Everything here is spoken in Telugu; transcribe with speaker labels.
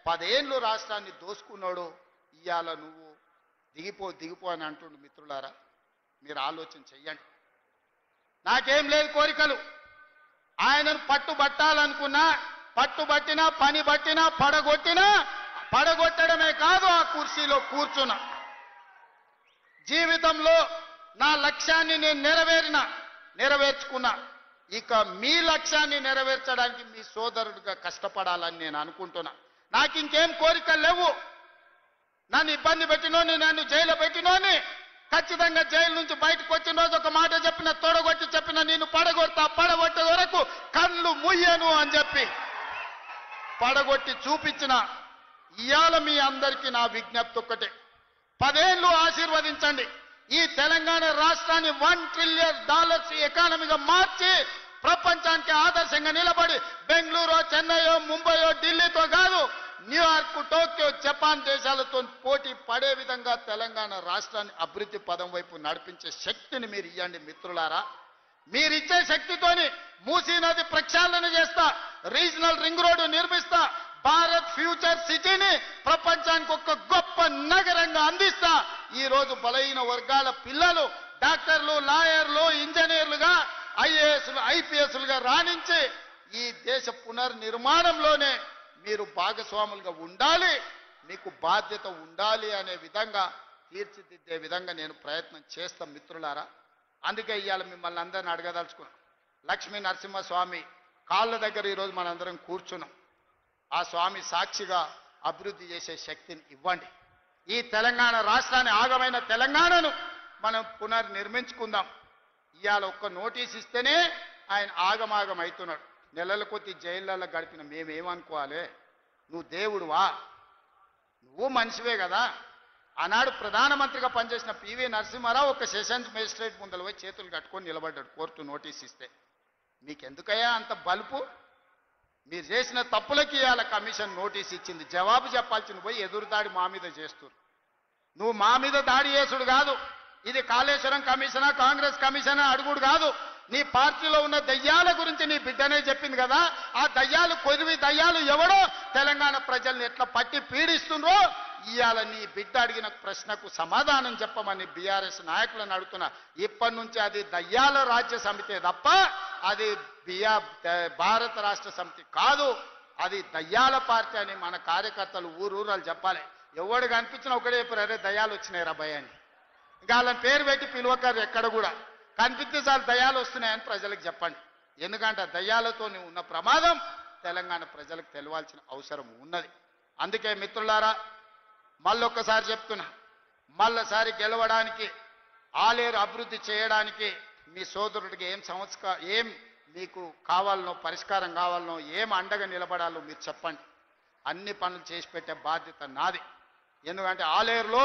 Speaker 1: 10 ఏళ్ళు రాష్ట్రాన్ని దోసుకున్నాడు. ఇవాళ నువ్వు దిగిపో అని అంటుండు. మిత్రులారా, మీరు ఆలోచన చెయ్యండి. నాకేం లేదు కోరికలు. ఆయనను పట్టుబట్టాలనుకున్నా, పట్టుబట్టినా, పని బట్టినా, పడగొట్టడమే కాదు, ఆ కుర్చీలో కూర్చున్నా. జీవితంలో నా లక్ష్యాన్ని నేను నెరవేర్చుకున్నా. ఇక మీ లక్ష్యాన్ని నెరవేర్చడానికి మీ సోదరుడిగా కష్టపడాలని నేను అనుకుంటున్నా. నాకు ఇంకేం కోరికలు లేవు. నన్ను ఇబ్బంది పెట్టినోని, నన్ను జైలు పెట్టినోని ఖచ్చితంగా జైలు నుంచి బయటకు వచ్చిన రోజు ఒక మాట చెప్పిన, తొడగొట్టి చెప్పిన, నేను పడగొట్టే వరకు కళ్ళు ముయ్యను అని చెప్పి పడగొట్టి చూపించిన. ఇవాళ మీ అందరికీ నా విజ్ఞప్తి ఒక్కటే, 10 ఏళ్ళు ఆశీర్వదించండి. ఈ తెలంగాణ రాష్ట్రాన్ని $1 ట్రిలియన్ ఎకానమీగా మార్చి ప్రపంచానికి ఆదర్శంగా నిలబడి బెంగళూరు, చెన్నైయో, ముంబైయో, ఢిల్లీతో కాదు, న్యూయార్క్, టోక్యో, జపాన్ దేశాలతో పోటీ పడే విధంగా తెలంగాణ రాష్ట్రాన్ని అభివృద్ధి పదం వైపు నడిపించే శక్తిని మీరు ఇవ్వండి మిత్రులారా. మీరిచ్చే శక్తితోని మూసీ నది ప్రక్షాళన చేస్తా, రీజనల్ రింగ్ రోడ్డు నిర్మిస్తా, భారత్ ఫ్యూచర్ సిటీని ప్రపంచానికి ఒక గొప్ప నగరంగా అందిస్తా. ఈ రోజు బలహీన వర్గాల పిల్లలు డాక్టర్లు, లాయర్లు, ఇంజనీర్లుగా, ఐఏఎస్లు, ఐపీఎస్లుగా రాణించి ఈ దేశ పునర్నిర్మాణంలోనే మీరు భాగస్వాములుగా ఉండాలి, మీకు బాధ్యత ఉండాలి అనే విధంగా తీర్చిదిద్దే విధంగా నేను ప్రయత్నం చేస్తాం మిత్రులారా. అందుకే ఇవాళ మిమ్మల్ని అందరిని అడగదలుచుకున్నాం. లక్ష్మీ నరసింహస్వామి కాళ్ళ దగ్గర ఈరోజు మనందరం కూర్చున్నాం. ఆ స్వామి సాక్షిగా అభివృద్ధి చేసే శక్తిని ఇవ్వండి. ఈ తెలంగాణ రాష్ట్రాన్ని, ఆగమైన తెలంగాణను మనం పునర్నిర్మించుకుందాం. ఇవాళ ఒక్క నోటీస్ ఇస్తేనే ఆయన ఆగమాగం అవుతున్నాడు. నెలల కొద్ది జైళ్ళల్లో గడిపిన మేమేమనుకోవాలి? నువ్వు దేవుడువా? నువ్వు మనిషివే కదా. ఆనాడు ప్రధానమంత్రిగా పనిచేసిన పివి నరసింహారావు ఒక సెషన్స్ మేజిస్ట్రేట్ ముందర పోయి చేతులు కట్టుకొని నిలబడ్డాడు కోర్టు నోటీస్ ఇస్తే. మీకెందుకయ్యా అంత బలుపు? మీరు చేసిన తప్పులకి ఇవాళ కమిషన్ నోటీస్ ఇచ్చింది. జవాబు చెప్పాల్సిన పోయి ఎదురుదాడి మా మీద చేస్తున్నారు. నువ్వు మా మీద దాడి చేసుడు కాదు, ఇది కాళేశ్వరం కమిషనా, కాంగ్రెస్ కమిషనా అడుగుడు కాదు. నీ పార్టీలో ఉన్న దయ్యాల గురించి నీ బిడ్డనే చెప్పింది కదా. ఆ దయ్యాలు, కొద్ది దయ్యాలు ఎవడో తెలంగాణ ప్రజల్ని ఎట్లా పట్టి పీడిస్తుండ్రో ఇవాళ నీ బిడ్డ అడిగిన ప్రశ్నకు సమాధానం చెప్పమని బీఆర్ఎస్ నాయకులను అడుగుతున్నా. ఇప్పటి నుంచి అది దయ్యాల రాజ్య సమితే తప్ప అది భారత రాష్ట్ర సమితి కాదు, అది దయ్యాల పార్టీ అని మన కార్యకర్తలు ఊరూరాలు చెప్పాలి. ఎవడు కనిపించినా ఒకటే చెప్పారు, అరే దయ్యాలు వచ్చినాయి రా భయ అని. ఇంకా వాళ్ళని పేరు పెట్టి పిలువకారు, ఎక్కడ కూడా కనిపిస్తే చాలు దయ్యాలు వస్తున్నాయని ప్రజలకు చెప్పండి. ఎందుకంటే దయ్యాలతో ఉన్న ప్రమాదం తెలంగాణ ప్రజలకు తెలియాల్సిన అవసరం ఉన్నది. అందుకే మిత్రులారా, మళ్ళొక్కసారి చెప్తున్నా, మళ్ళసారి గెలవడానికి, ఆలేరు అభివృద్ధి చేయడానికి మీ సోదరుడికి ఏం మీకు కావాలనో, పరిష్కారం కావాలనో, ఏం అండగా నిలబడాలో మీరు చెప్పండి. అన్ని పనులు చేసి పెట్టే బాధ్యత నాది. ఎందుకంటే ఆలేరులో